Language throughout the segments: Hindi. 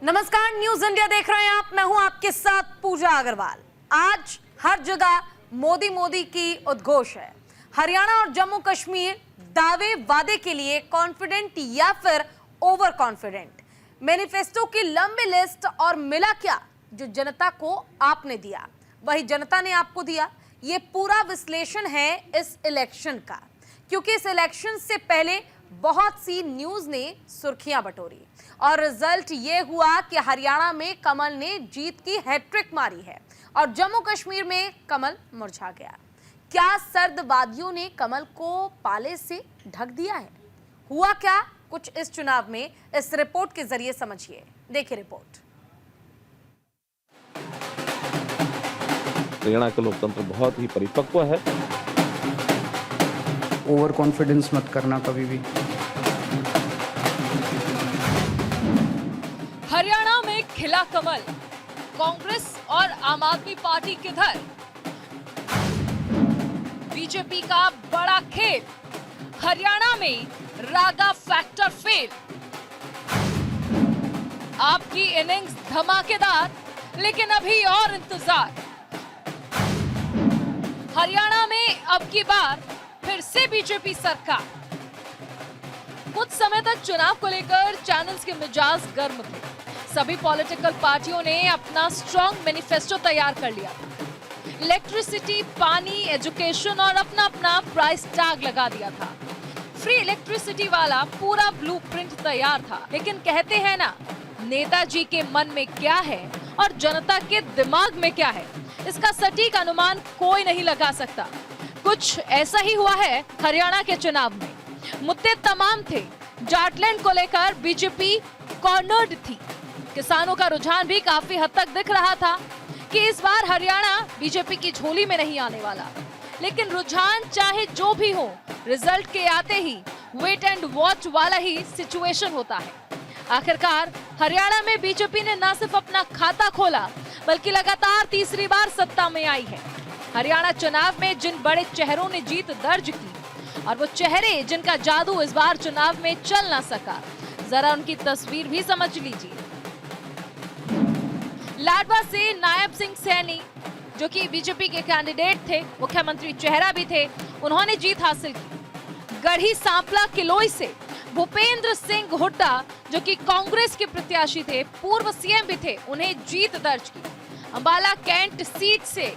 नमस्कार, न्यूज इंडिया देख रहे हैं आप। मैं हूं आपके साथ पूजा अग्रवाल। आज हर जगह मोदी मोदी की उद्घोष है। हरियाणा और जम्मू कश्मीर दावे वादे के लिए कॉन्फिडेंट या फिर ओवर कॉन्फिडेंट। मैनिफेस्टो की लंबी लिस्ट और मिला क्या? जो जनता को आपने दिया वही जनता ने आपको दिया। ये पूरा विश्लेषण है इस इलेक्शन का, क्योंकि इस इलेक्शन से पहले बहुत सी न्यूज ने सुर्खियां बटोरी और रिजल्ट ये हुआ कि हरियाणा में कमल ने जीत की हैट्रिक मारी है और जम्मू कश्मीर में कमल मुरझा गया। क्या सर्द वादियों ने कमल को पाले से ढक दिया है? हुआ क्या कुछ इस चुनाव में, इस रिपोर्ट के जरिए समझिए। देखिए रिपोर्ट। हरियाणा का लोकतंत्र बहुत ही परिपक्व है। ओवर कॉन्फिडेंस मत करना कभी भी। हरियाणा में खिला कमल, कांग्रेस और आम आदमी पार्टी किधर? बीजेपी का बड़ा खेल, हरियाणा में रागा फैक्टर फेल। आपकी इनिंग्स धमाकेदार, लेकिन अभी और इंतजार। हरियाणा में अब की बार फिर से बीजेपी सरकार। कुछ समय तक चुनाव को लेकर चैनल्स के मिजाज गर्म थे। सभी पॉलिटिकल पार्टियों ने अपना स्ट्रॉन्ग मैनिफेस्टो तैयार कर लिया। इलेक्ट्रिसिटी, पानी, एजुकेशन और अपना अपना प्राइस टैग लगा दिया था। फ्री इलेक्ट्रिसिटी वाला पूरा ब्लूप्रिंट तैयार था। लेकिन कहते हैं ना, नेताजी के मन में क्या है और जनता के दिमाग में क्या है, इसका सटीक अनुमान कोई नहीं लगा सकता। कुछ ऐसा ही हुआ है हरियाणा के चुनाव में। मुद्दे तमाम थे। जाटलैंड को लेकर बीजेपी कॉर्नर्ड थी। किसानों का रुझान भी काफी हद तक दिख रहा था कि इस बार हरियाणा बीजेपी की झोली में नहीं आने वाला। लेकिन रुझान चाहे जो भी हो, रिजल्ट के आते ही वेट एंड वॉच वाला ही सिचुएशन होता है। आखिरकार हरियाणा में बीजेपी ने न सिर्फ अपना खाता खोला, बल्कि लगातार तीसरी बार सत्ता में आई है। हरियाणा चुनाव में जिन बड़े चेहरों ने जीत दर्ज की और वो चेहरे जिनका जादू इस बार चुनाव में चल ना सका, जरा उनकी तस्वीर भी समझ लीजिए। लाडवा से नायब सिंह सैनी, जो कि बीजेपी के कैंडिडेट थे, मुख्यमंत्री चेहरा भी थे, उन्होंने जीत हासिल की। गढ़ी सांपला किलोई से भूपेंद्र सिंह हुड्डा, जो कि कांग्रेस के प्रत्याशी थे, पूर्व सीएम भी थे, उन्हें जीत दर्ज की। अंबाला कैंट सीट से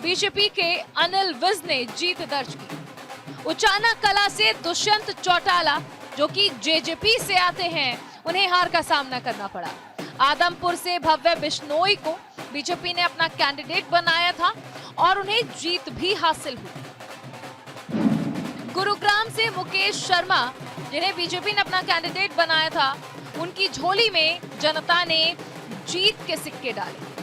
बीजेपी के अनिल विज ने जीत दर्ज की। उचाना कला से दुष्यंत चौटाला, जो कि जेजेपी से आते हैं, उन्हें हार का सामना करना पड़ा। आदमपुर से भव्य बिश्नोई को बीजेपी ने अपना कैंडिडेट बनाया था और उन्हें जीत भी हासिल हुई। गुरुग्राम से मुकेश शर्मा, जिन्हें बीजेपी ने अपना कैंडिडेट बनाया था, उनकी झोली में जनता ने जीत के सिक्के डाले।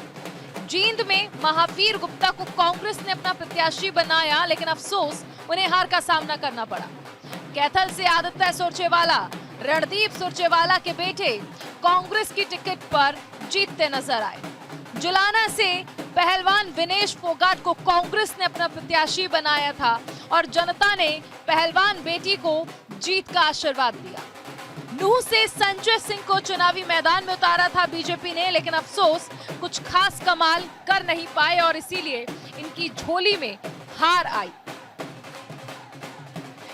जींद में महावीर गुप्ता को कांग्रेस ने अपना प्रत्याशी बनाया, लेकिन अफसोस उन्हें हार का सामना करना पड़ा। कैथल से आदित्य सुरजेवाला, रणदीप सुरजेवाला के बेटे, कांग्रेस की टिकट पर जीतते नजर आए। जुलाना से पहलवान विनेश फोगाट को कांग्रेस ने अपना प्रत्याशी बनाया था और जनता ने पहलवान बेटी को जीत का आशीर्वाद दिया। नूह से संजय सिंह को चुनावी मैदान में उतारा था बीजेपी ने, लेकिन अफसोस कुछ खास कमाल कर नहीं पाए और इसीलिए इनकी झोली में हार आई।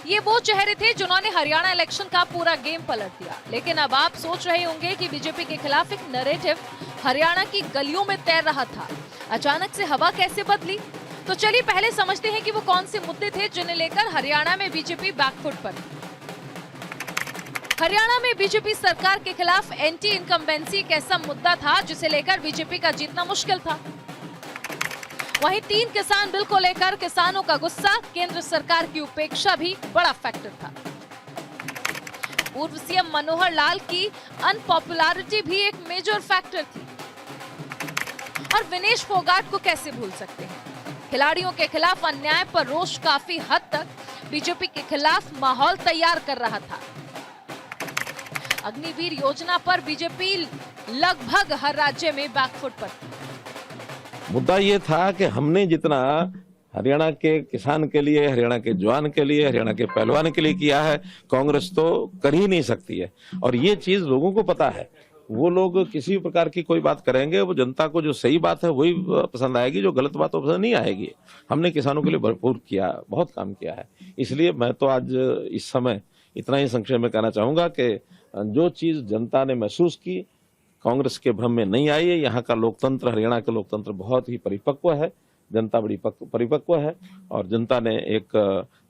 ये वो चेहरे थे जिन्होंने हरियाणा इलेक्शन का पूरा गेम पलट दिया। लेकिन अब आप सोच रहे होंगे कि बीजेपी के खिलाफ एक नैरेटिव हरियाणा की गलियों में तैर रहा था, अचानक से हवा कैसे बदली? तो चलिए पहले समझते हैं कि वो कौन से मुद्दे थे जिन्हें लेकर हरियाणा में बीजेपी बैकफुट पर। हरियाणा में बीजेपी सरकार के खिलाफ एंटी इनकम्बेंसी एक ऐसा मुद्दा था जिसे लेकर बीजेपी का जीतना मुश्किल था। वहीं 3 किसान बिल को लेकर किसानों का गुस्सा, केंद्र सरकार की उपेक्षा भी बड़ा फैक्टर था। पूर्व सीएम मनोहर लाल की अनपॉपुलैरिटी भी एक मेजर फैक्टर थी। और विनेश फोगाट को कैसे भूल सकते हैं? खिलाड़ियों के खिलाफ अन्याय पर रोष काफी हद तक बीजेपी के खिलाफ माहौल तैयार कर रहा था। अग्निवीर योजना पर बीजेपी लगभग हर राज्य में बैकफुट पर थी। मुद्दा ये था कि हमने जितना हरियाणा के किसान के लिए, हरियाणा के जवान के लिए, हरियाणा के पहलवान के लिए किया है, कांग्रेस तो कर ही नहीं सकती है। और ये चीज लोगों को पता है वो लोग किसी भी प्रकार की कोई बात करेंगे, वो जनता को जो सही बात है वही पसंद आएगी, जो गलत बात है पसंद नहीं आएगी। हमने किसानों के लिए भरपूर किया, बहुत काम किया है। इसलिए मैं तो आज इस समय इतना ही संक्षेप में कहना चाहूंगा कि जो चीज जनता ने महसूस की, कांग्रेस के भ्रम में नहीं आई है। यहाँ का लोकतंत्र, हरियाणा का लोकतंत्र बहुत ही परिपक्व है, जनता बड़ी परिपक्व है और जनता ने एक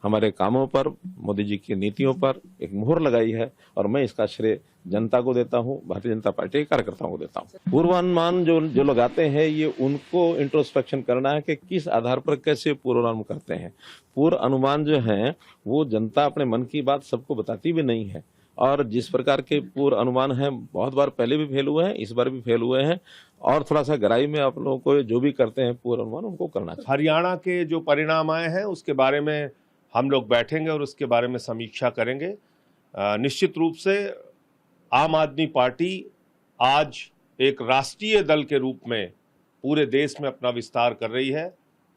हमारे कामों पर, मोदी जी की नीतियों पर एक मुहर लगाई है और मैं इसका श्रेय जनता को देता हूं, भारतीय जनता पार्टी के कार्यकर्ताओं को देता हूं। पूर्वानुमान जो लगाते हैं, ये उनको इंट्रोस्पेक्शन करना है कि किस आधार पर कैसे पूर्वानुमान करते हैं। पूर्व अनुमान जो है वो जनता अपने मन की बात सबको बताती भी नहीं है और जिस प्रकार के पूर्व अनुमान हैं बहुत बार पहले भी फेल हुए हैं, इस बार भी फेल हुए हैं और थोड़ा सा गहराई में आप लोगों को जो भी करते हैं पूर्व अनुमान उनको करना चाहिए। हरियाणा के जो परिणाम आए हैं उसके बारे में हम लोग बैठेंगे और उसके बारे में समीक्षा करेंगे। निश्चित रूप से आम आदमी पार्टी आज एक राष्ट्रीय दल के रूप में पूरे देश में अपना विस्तार कर रही है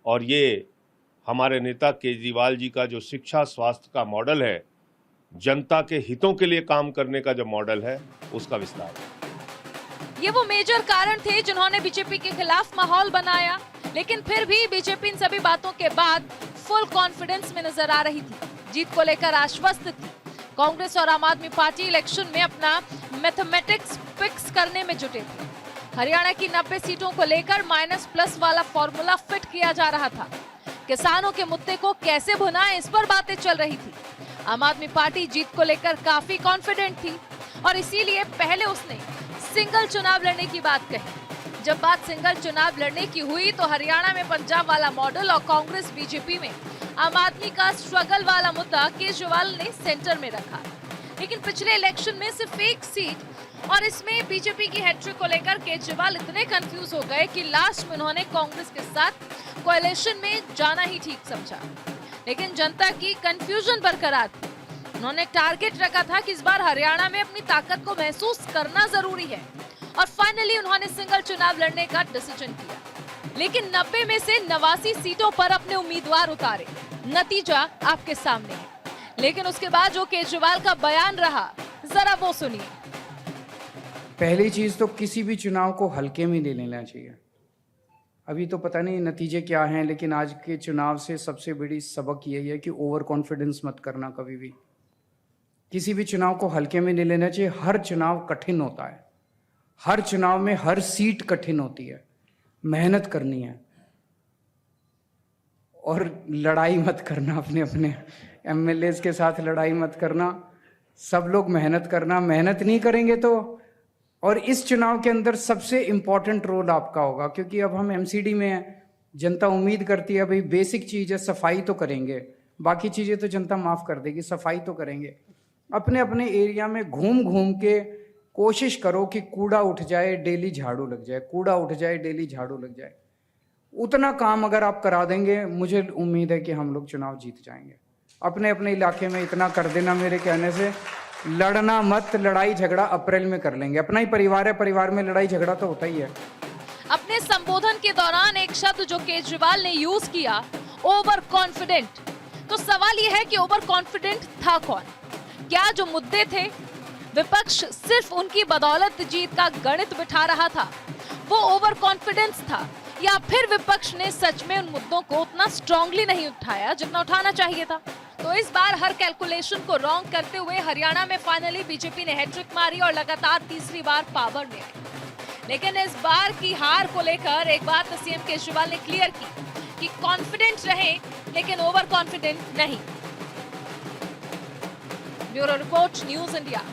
और ये हमारे नेता केजरीवाल जी का जो शिक्षा स्वास्थ्य का मॉडल है, जनता के हितों के लिए काम करने का जो मॉडल है, उसका विस्तार है। ये वो मेजर कारण थे जिन्होंने बीजेपी के खिलाफ माहौल बनाया, लेकिन फिर भी बीजेपी इन सभी बातों के बाद फुल कॉन्फिडेंस में नजर आ रही थी, जीत को लेकर आश्वस्त थी। कांग्रेस और आम आदमी पार्टी इलेक्शन में अपना मैथमेटिक्स फिक्स करने में जुटे थे। हरियाणा की 90 सीटों को लेकर माइनस प्लस वाला फॉर्मूला फिट किया जा रहा था। किसानों के मुद्दे को कैसे भुनाएं, इस पर बातें चल रही थी। आम आदमी पार्टी जीत को लेकर काफी कॉन्फिडेंट थी और इसीलिए पहले उसने सिंगल चुनाव लड़ने की बात कही। जब बात सिंगल चुनाव लड़ने की हुई तो हरियाणा में पंजाब वाला मॉडल और कांग्रेस बीजेपी में आम आदमी का स्ट्रगल वाला मुद्दा केजरीवाल ने सेंटर में रखा। लेकिन पिछले इलेक्शन में सिर्फ एक सीट और इसमें बीजेपी की हैट्रिक को लेकर केजरीवाल इतने कंफ्यूज हो गए कि लास्ट में उन्होंने कांग्रेस के साथ कोएलिशन में जाना ही ठीक समझा। लेकिन जनता की कंफ्यूजन बरकरार थी। उन्होंने टारगेट रखा था कि इस बार हरियाणा में अपनी ताकत को महसूस करना जरूरी है और फाइनली उन्होंने सिंगल चुनाव लड़ने का डिसीजन किया। लेकिन 90 में से 89 सीटों पर अपने उम्मीदवार उतारे। नतीजा आपके सामने है। लेकिन उसके बाद जो केजरीवाल का बयान रहा, जरा वो सुनिए। पहली चीज तो किसी भी चुनाव को हल्के में नहीं लेना चाहिए। अभी तो पता नहीं नतीजे क्या हैं, लेकिन आज के चुनाव से सबसे बड़ी सबक यही है कि ओवर कॉन्फिडेंस मत करना कभी भी। किसी भी चुनाव को हल्के में नहीं लेना चाहिए। हर चुनाव कठिन होता है, हर चुनाव में हर सीट कठिन होती है। मेहनत करनी है और लड़ाई मत करना, अपने अपने एमएलएज के साथ लड़ाई मत करना। सब लोग मेहनत करना, मेहनत नहीं करेंगे तो। और इस चुनाव के अंदर सबसे इम्पोर्टेंट रोल आपका होगा, क्योंकि अब हम एमसीडी में हैं। जनता उम्मीद करती है भाई बेसिक चीज़ है, सफाई तो करेंगे, बाकी चीज़ें तो जनता माफ़ कर देगी, सफाई तो करेंगे। अपने अपने एरिया में घूम घूम के कोशिश करो कि कूड़ा उठ जाए, डेली झाड़ू लग जाए, कूड़ा उठ जाए, डेली झाड़ू लग जाए। उतना काम अगर आप करा देंगे, मुझे उम्मीद है कि हम लोग चुनाव जीत जाएंगे। अपने अपने इलाके में इतना कर देना मेरे कहने से। लड़ना मत, लड़ाई झगड़ा अप्रैल में कर लेंगे। अपना ही परिवार है, परिवार में लड़ाई झगड़ा तो होता ही है। अपने संबोधन के दौरान एक शब्द जो केजरीवाल ने यूज किया, ओवर कॉन्फिडेंट। तो सवाल यह है कि ओवर कॉन्फिडेंट था कौन? क्या जो मुद्दे थे विपक्ष सिर्फ उनकी बदौलत जीत का गणित बिठा रहा था, वो ओवर कॉन्फिडेंस था, या फिर विपक्ष ने सच में उन मुद्दों को उतना स्ट्रांगली नहीं उठाया जितना उठाना चाहिए था? तो इस बार हर कैलकुलेशन को रॉन्ग करते हुए हरियाणा में फाइनली बीजेपी ने हैट्रिक मारी और लगातार तीसरी बार पावर में आई। लेकिन इस बार की हार को लेकर एक बात सीएम केजरीवाल ने क्लियर की कि कॉन्फिडेंट रहे लेकिन ओवर कॉन्फिडेंट नहीं। Bureau report, news India.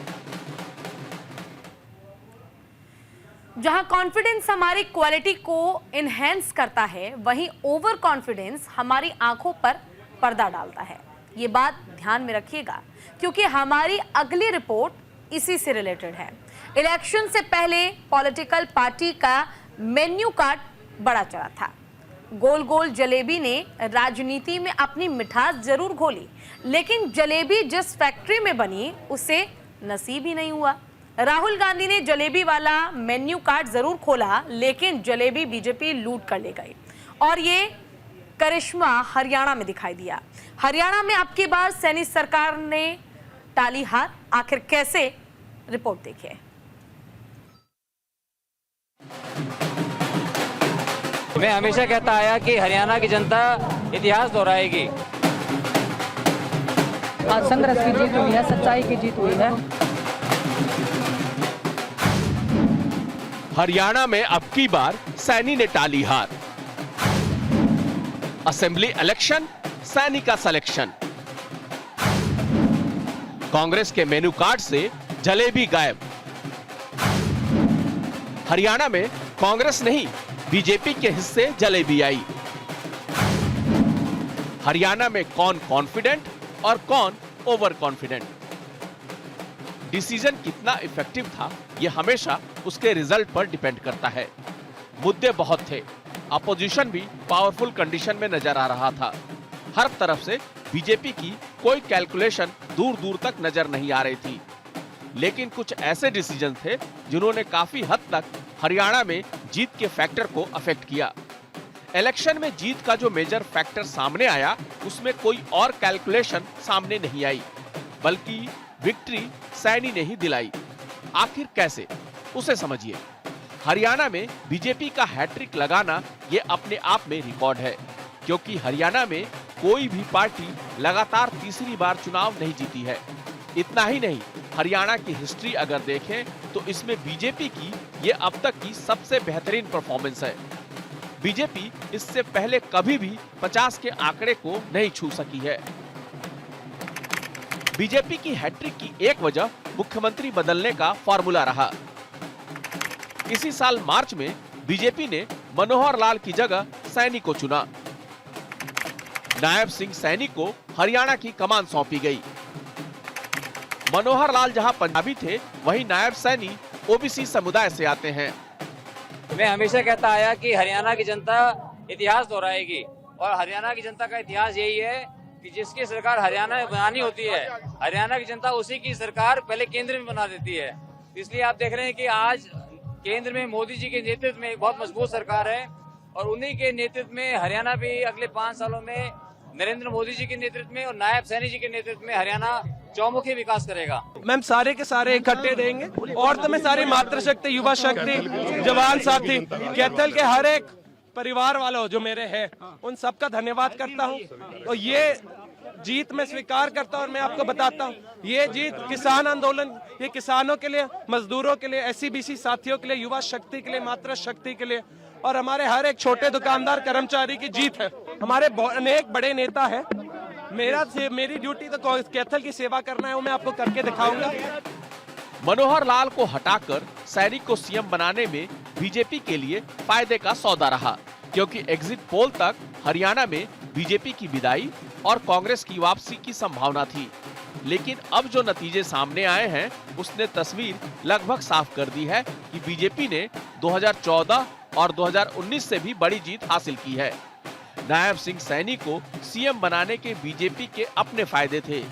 जहां कॉन्फिडेंस हमारी क्वालिटी को इनहेंस करता है, वहीं ओवर कॉन्फिडेंस हमारी आंखों पर पर्दा डालता है। ये बात ध्यान में रखिएगा, क्योंकि हमारी अगली रिपोर्ट इसी से रिलेटेड है। इलेक्शन से पहले पॉलिटिकल पार्टी का मेन्यू कार्ड बड़ा चला था। गोल गोल जलेबी ने राजनीति में अपनी मिठास जरूर घोली, लेकिन जलेबी जिस फैक्ट्री में बनी उसे नसीब ही नहीं हुआ। राहुल गांधी ने जलेबी वाला मेन्यू कार्ड जरूर खोला, लेकिन जलेबी बीजेपी लूट कर ले गई और ये करिश्मा हरियाणा में दिखाई दिया। हरियाणा में अब की बार सैनी सरकार ने टाली हार। आखिर कैसे, रिपोर्ट देखिए। मैं हमेशा कहता आया कि हरियाणा की जनता इतिहास दोहराएगी। आज संघर्ष की जीत हुई है, सच्चाई की जीत हुई है। हरियाणा में अब की बार सैनी ने टाली हार। असेंबली इलेक्शन, सैनी का सिलेक्शन। कांग्रेस के मेनू कार्ड से जलेबी गायब। हरियाणा में कांग्रेस नहीं, बीजेपी के हिस्से जलेबी आई। हरियाणा में कौन कॉन्फिडेंट और कौन ओवर कॉन्फिडेंट। डिसीजन कितना इफेक्टिव था, यह हमेशा उसके रिजल्ट पर डिपेंड करता है। मुद्दे बहुत थे, अपोजिशन भी पावरफुल कंडीशन में नजर आ रहा था। हर तरफ से बीजेपी की कोई कैलकुलेशन दूर दूर तक नजर नहीं आ रही थी। लेकिन कुछ ऐसे डिसीजन थे जिन्होंने काफी हद तक हरियाणा में जीत के फैक्टर को अफेक्ट किया। इलेक्शन में जीत का जो मेजर फैक्टर सामने आया, उसमें कोई और कैलकुलेशन सामने नहीं आई, बल्कि विक्ट्री सैनी ने ही दिलाई। आखिर कैसे, उसे समझिए। हरियाणा में बीजेपी का हैट्रिक लगाना ये अपने आप में रिकॉर्ड है, क्योंकि हरियाणा में कोई भी पार्टी लगातार तीसरी बार चुनाव नहीं जीती है। इतना ही नहीं, हरियाणा की हिस्ट्री अगर देखें तो इसमें बीजेपी की ये अब तक की सबसे बेहतरीन परफॉर्मेंस है। बीजेपी इससे पहले कभी भी 50 के आंकड़े को नहीं छू सकी है। बीजेपी की हैट्रिक की एक वजह मुख्यमंत्री बदलने का फॉर्मूला रहा। इसी साल मार्च में बीजेपी ने मनोहर लाल की जगह सैनी को चुना। नायब सिंह सैनी को हरियाणा की कमान सौंपी गई। मनोहर लाल जहां पंजाबी थे, वहीं नायब सैनी ओबीसी समुदाय से आते हैं। मैं हमेशा कहता आया कि हरियाणा की जनता इतिहास दोहराएगी, और हरियाणा की जनता का इतिहास यही है कि जिसकी सरकार हरियाणा में बनानी होती है, हरियाणा की जनता उसी की सरकार पहले केंद्र में बना देती है। इसलिए आप देख रहे हैं कि आज केंद्र में मोदी जी के नेतृत्व में एक बहुत मजबूत सरकार है, और उन्हीं के नेतृत्व में हरियाणा भी अगले 5 सालों में नरेंद्र मोदी जी के नेतृत्व में और नायब सैनी जी के नेतृत्व में हरियाणा चौमुखी विकास करेगा। मैम सारे के सारे इकट्ठे देंगे, और तो मैं सारी मातृशक्ति, युवा शक्ति, जवान साथी, कैथल के हर एक परिवार वालों जो मेरे हैं, उन सबका धन्यवाद करता हूं। तो ये जीत मैं स्वीकार करता हूं, और मैं आपको बताता हूं, ये जीत किसान आंदोलन, ये किसानों के लिए, मजदूरों के लिए, SC/BC साथियों के लिए, युवा शक्ति के लिए, मातृशक्ति के लिए, और हमारे हर एक छोटे दुकानदार कर्मचारी की जीत है। हमारे अनेक बड़े नेता है। मेरी ड्यूटी तो कैथल की सेवा करना है, वो मैं आपको करके दिखाऊंगा। मनोहर लाल को हटाकर सैनी को सीएम बनाने में बीजेपी के लिए फायदे का सौदा रहा, क्योंकि एग्जिट पोल तक हरियाणा में बीजेपी की विदाई और कांग्रेस की वापसी की संभावना थी। लेकिन अब जो नतीजे सामने आए हैं, उसने तस्वीर लगभग साफ कर दी है कि बीजेपी ने 2014 और 2019 से भी बड़ी जीत हासिल की है। नायब सिंह सैनी को सीएम बनाने के बीजेपी के अपने फायदे थे।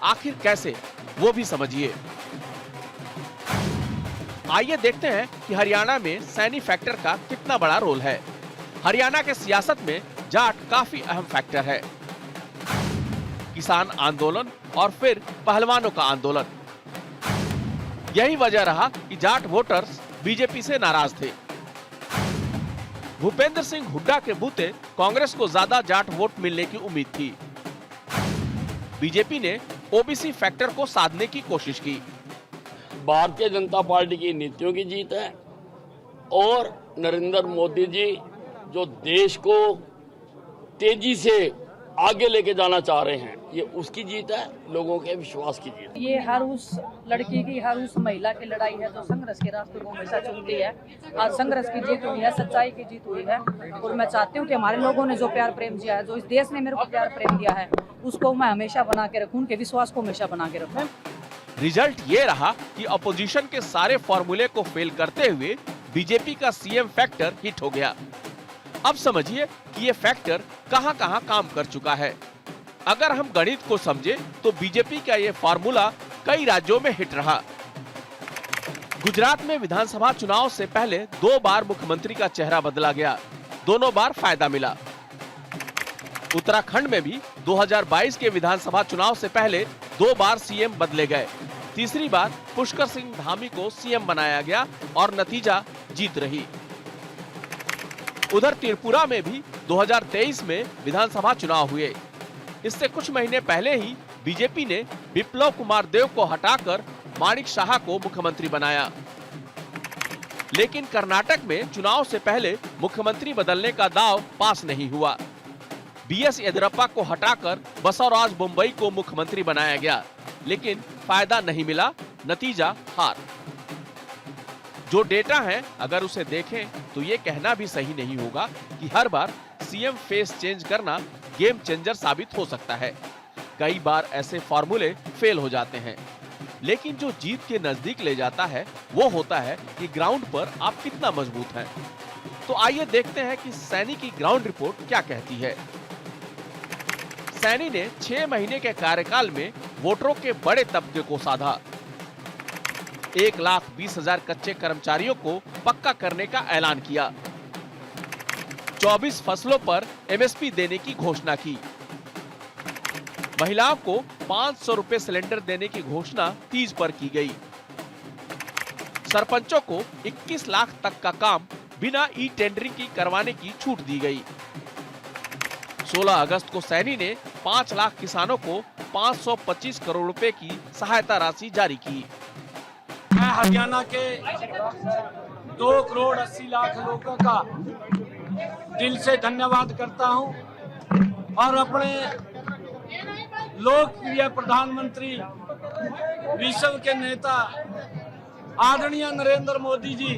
आखिर कैसे, वो भी समझिए। आइए देखते हैं कि हरियाणा में सैनी फैक्टर का कितना बड़ा रोल है। हरियाणा के सियासत में जाट काफी अहम फैक्टर है। किसान आंदोलन और फिर पहलवानों का आंदोलन, यही वजह रहा कि जाट वोटर्स बीजेपी से नाराज थे। भूपेंद्र सिंह हुड्डा के बूते कांग्रेस को ज्यादा जाट वोट मिलने की उम्मीद थी। बीजेपी ने ओबीसी फैक्टर को साधने की कोशिश की। भारतीय जनता पार्टी की नीतियों की जीत है, और नरेंद्र मोदी जी जो देश को तेजी से आगे लेके जाना चाह रहे हैं, ये उसकी जीत है, लोगों के विश्वास की जीत। ये हर उस लड़की की, हर उस महिला की लड़ाई है जो संघर्ष के रास्ते को हमेशा चुनती है। आज संघर्ष की जीत हुई है, सच्चाई की जीत हुई है, और मैं चाहती हूँ कि हमारे लोगों ने जो प्यार प्रेम दिया है, जो इस देश ने मेरे को प्यार प्रेम दिया है, उसको मैं हमेशा बना के रखूँ, उनके विश्वास को हमेशा बना के रखूँ। रिजल्ट ये रहा कि अपोजिशन के सारे फॉर्मूले को फेल करते हुए बीजेपी का सीएम फैक्टर हिट हो गया। अब समझिए कि ये फैक्टर कहां-कहां काम कर चुका है। अगर हम गणित को समझे तो बीजेपी का ये फॉर्मूला कई राज्यों में हिट रहा। गुजरात में विधानसभा चुनाव से पहले 2 बार मुख्यमंत्री का चेहरा बदला गया, दोनों बार फायदा मिला। उत्तराखंड में भी 2022 के विधानसभा चुनाव से पहले 2 बार सीएम बदले गए। तीसरी बार पुष्कर सिंह धामी को सीएम बनाया गया और नतीजा जीत रही। उधर त्रिपुरा में भी 2023 में विधानसभा चुनाव हुए। इससे कुछ महीने पहले ही बीजेपी ने बिप्लब कुमार देव को हटाकर माणिक साहा को मुख्यमंत्री बनाया। लेकिन कर्नाटक में चुनाव से पहले मुख्यमंत्री बदलने का दांव पास नहीं हुआ। बीएस येदियुरप्पा को हटाकर बसवराज बोम्मई को मुख्यमंत्री बनाया गया, लेकिन फायदा नहीं मिला, नतीजा हार। जो डेटा है अगर उसे देखें तो ये कहना भी सही नहीं होगा कि हर बार सीएम फेस चेंज करना गेम चेंजर साबित हो सकता है। कई बार ऐसे फॉर्मूले फेल हो जाते हैं, लेकिन जो जीत के नजदीक ले जाता है वो होता है कि ग्राउंड पर आप कितना मजबूत हैं। तो आइए देखते हैं कि सैनी की ग्राउंड रिपोर्ट क्या कहती है। सैनी ने 6 महीने के कार्यकाल में वोटरों के बड़े तबके को साधा। 1,20,000 कच्चे कर्मचारियों को पक्का करने का ऐलान किया। 24 फसलों पर एमएसपी देने की घोषणा की। महिलाओं को 500 रुपए सिलेंडर देने की घोषणा तीज पर की गई। सरपंचों को 21 लाख तक का काम बिना ई टेंडरिंग की करवाने की छूट दी गई। 16 अगस्त को सैनी ने 5 लाख किसानों को 525 करोड़ रुपए की सहायता राशि जारी की। मैं हरियाणा के 2 करोड़ 80 लाख लोगों का दिल से धन्यवाद करता हूं और अपने लोकप्रिय प्रधानमंत्री, विश्व के नेता आदरणीय नरेंद्र मोदी जी,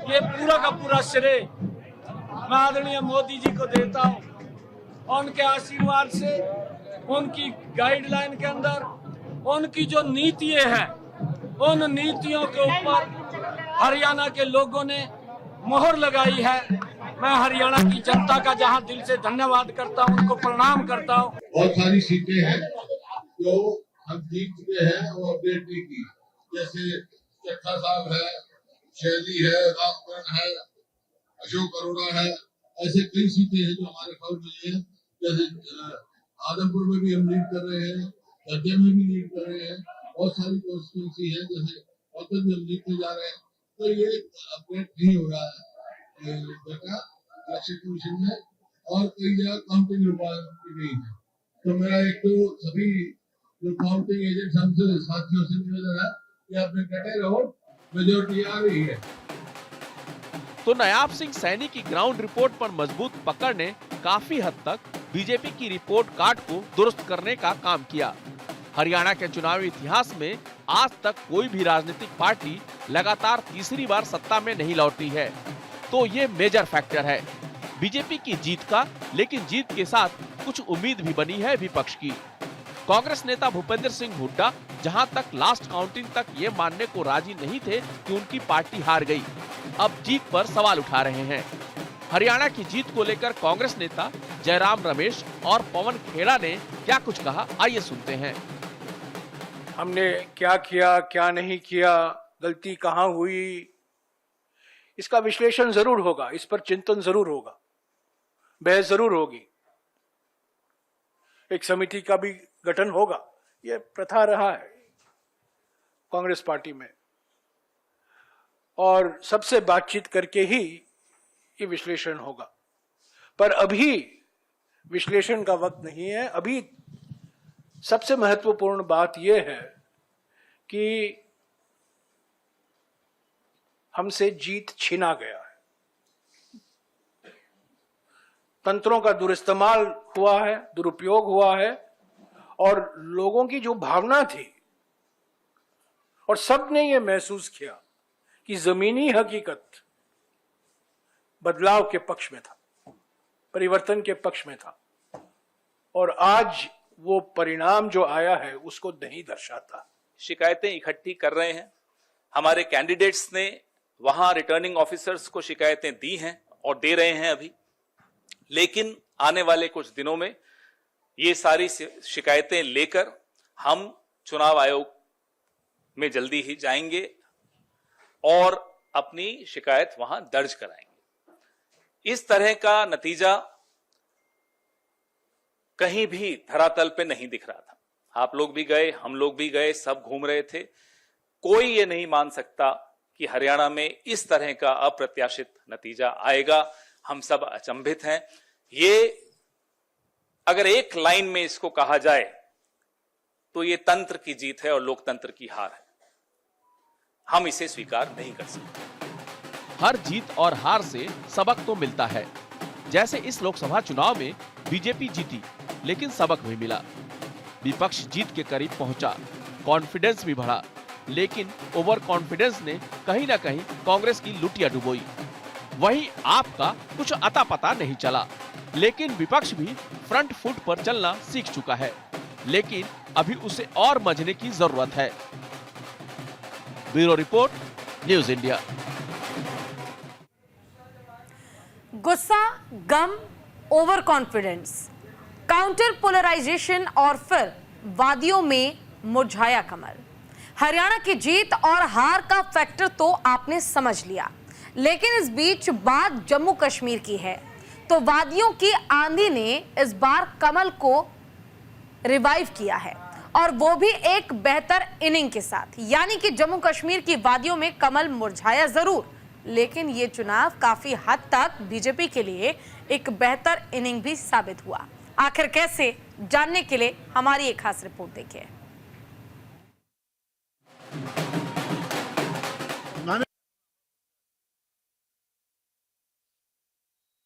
ये पूरा का पूरा श्रेय मैं आदरणीय मोदी जी को देता हूं। उनके आशीर्वाद से, उनकी गाइडलाइन के अंदर, उनकी जो नीतियां हैं, उन नीतियों के ऊपर हरियाणा के लोगों ने मोहर लगाई है। मैं हरियाणा की जनता का जहां दिल से धन्यवाद करता हूं, उनको प्रणाम करता हूं। बहुत सारी सीटें हैं जो हम जीत चुके हैं और अपडेट नहीं की, जैसे चट्टा साहब है, शैली है, रामकरण है, अशोक अरोड़ा है। ऐसे कई सीटें हैं जो हमारे पास मिली हैं। जैसे आदमपुर में भी हम लीड कर रहे हैं, सज्जन में भी लीड कर रहे हैं। बहुत सारी कॉन्स्टिट्यूंसी है, जैसे औसत में हम लीड में जा रहे हैं। तो ये अपडेट नहीं हो रहा है बेटा इलेक्शन कमीशन में, और कई जगह काउंटिंग की गई है। तो मेरा एक तो सभी जो काउंटिंग एजेंट हमसे साथियों से निवेदन है कि आप डटे रहो, मेजोरिटी आ रही है। तो नायाब सिंह सैनी की ग्राउंड रिपोर्ट पर मजबूत पकड़ ने काफी हद तक बीजेपी की रिपोर्ट कार्ड को दुरुस्त करने का काम किया। हरियाणा के चुनावी इतिहास में आज तक कोई भी राजनीतिक पार्टी लगातार तीसरी बार सत्ता में नहीं लौटी है, तो ये मेजर फैक्टर है बीजेपी की जीत का। लेकिन जीत के साथ कुछ उम्मीद भी बनी है विपक्ष की। कांग्रेस नेता भूपेंद्र सिंह हुड्डा जहां तक लास्ट काउंटिंग तक ये मानने को राजी नहीं थे कि उनकी पार्टी हार गई, अब जीत पर सवाल उठा रहे हैं। हरियाणा की जीत को लेकर कांग्रेस नेता जयराम रमेश और पवन खेड़ा ने क्या कुछ कहा, आइए सुनते हैं। हमने क्या किया, क्या नहीं किया, गलती कहाँ हुई, इसका विश्लेषण जरूर होगा, इस पर चिंतन जरूर होगा, बहस जरूर होगी, एक समिति का भी गठन होगा। यह प्रथा रहा है कांग्रेस पार्टी में, और सबसे बातचीत करके ही ये विश्लेषण होगा। पर अभी विश्लेषण का वक्त नहीं है। अभी सबसे महत्वपूर्ण बात यह है कि हमसे जीत छीना गया है, तंत्रों का दुरुइस्तेमाल हुआ है, दुरुपयोग हुआ है, और लोगों की जो भावना थी, और सबने ये महसूस किया कि जमीनी हकीकत बदलाव के पक्ष में था, परिवर्तन के पक्ष में था, और आज वो परिणाम जो आया है उसको नहीं दर्शाता। शिकायतें इकट्ठी कर रहे हैं, हमारे कैंडिडेट्स ने वहां रिटर्निंग ऑफिसर्स को शिकायतें दी हैं और दे रहे हैं अभी, लेकिन आने वाले कुछ दिनों में ये सारी शिकायतें लेकर हम चुनाव आयोग में जल्दी ही जाएंगे और अपनी शिकायत वहां दर्ज कराएंगे। इस तरह का नतीजा कहीं भी धरातल पे नहीं दिख रहा था। आप लोग भी गए, हम लोग भी गए, सब घूम रहे थे। कोई ये नहीं मान सकता कि हरियाणा में इस तरह का अप्रत्याशित नतीजा आएगा। हम सब अचंभित हैं। ये अगर एक लाइन में इसको कहा जाए तो ये तंत्र की जीत है और लोकतंत्र की हार है। हम इसे स्वीकार नहीं कर सकते। हर जीत और हार से सबक तो मिलता है। जैसे इस लोकसभा चुनाव में बीजेपी जीती, लेकिन सबक भी मिला। विपक्ष जीत के करीब पहुंचा, कॉन्फिडेंस भी बढ़ा, लेकिन ओवर कॉन्फिडेंस ने कहीं ना कहीं कांग्रेस की लुटिया डुबोई। वहीं आपका कुछ अता पता नहीं चला, लेकिन विपक्ष भी फ्रंट फुट पर चलना सीख चुका है, लेकिन अभी उसे और मजने की जरूरत है। Bureau report, news India. गुस्सा, गम, ओवर कॉन्फिडेंस, काउंटर पोलराइजेशन और फिर वादियों में मुरझाया कमल। हरियाणा की जीत और हार का फैक्टर तो आपने समझ लिया, लेकिन इस बीच बात जम्मू कश्मीर की है। तो वादियों की आंधी ने इस बार कमल को रिवाइव किया है, और वो भी एक बेहतर इनिंग के साथ। यानी कि जम्मू कश्मीर की वादियों में कमल मुरझाया जरूर, लेकिन ये चुनाव काफी हद तक बीजेपी के लिए एक बेहतर इनिंग भी साबित हुआ। आखिर कैसे, जानने के लिए हमारी एक खास रिपोर्ट देखिए।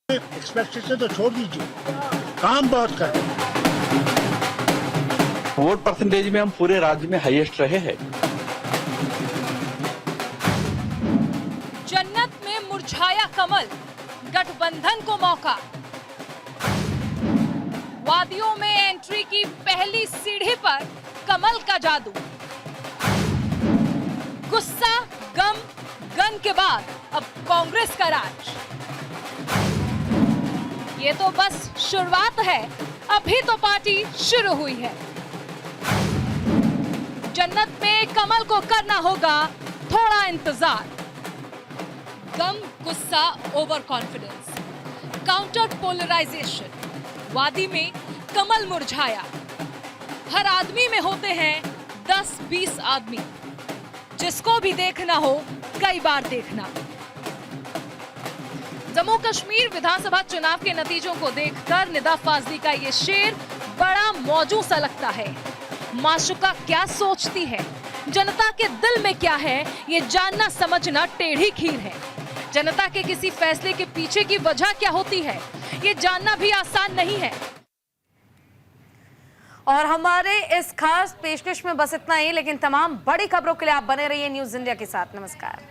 एक्सपेक्टेशन तो छोड़ दीजिए, काम बहुत कर। वोट परसेंटेज में हम पूरे राज्य में हाईएस्ट रहे हैं। जन्नत में मुरझाया कमल, गठबंधन को मौका। वादियों में एंट्री की पहली सीढ़ी पर कमल का जादू। गुस्सा, गम, गन के बाद अब कांग्रेस का राज। ये तो बस शुरुआत है, अभी तो पार्टी शुरू हुई है। जन्नत में कमल को करना होगा थोड़ा इंतजार। गम, गुस्सा, ओवर कॉन्फिडेंस, काउंटर पोलराइजेशन, वादी में कमल मुरझाया। हर आदमी में होते हैं 10-20 आदमी, जिसको भी देखना हो कई बार देखना। जम्मू कश्मीर विधानसभा चुनाव के नतीजों को देखकर निदा फाजली का ये शेर बड़ा मौजू सा लगता है। माशुका क्या सोचती है, जनता के दिल में क्या है, ये जानना समझना टेढ़ी खीर है। जनता के किसी फैसले के पीछे की वजह क्या होती है, ये जानना भी आसान नहीं है। और हमारे इस खास पेशकश में बस इतना ही, लेकिन तमाम बड़ी खबरों के लिए आप बने रहिए न्यूज़ इंडिया के साथ। नमस्कार।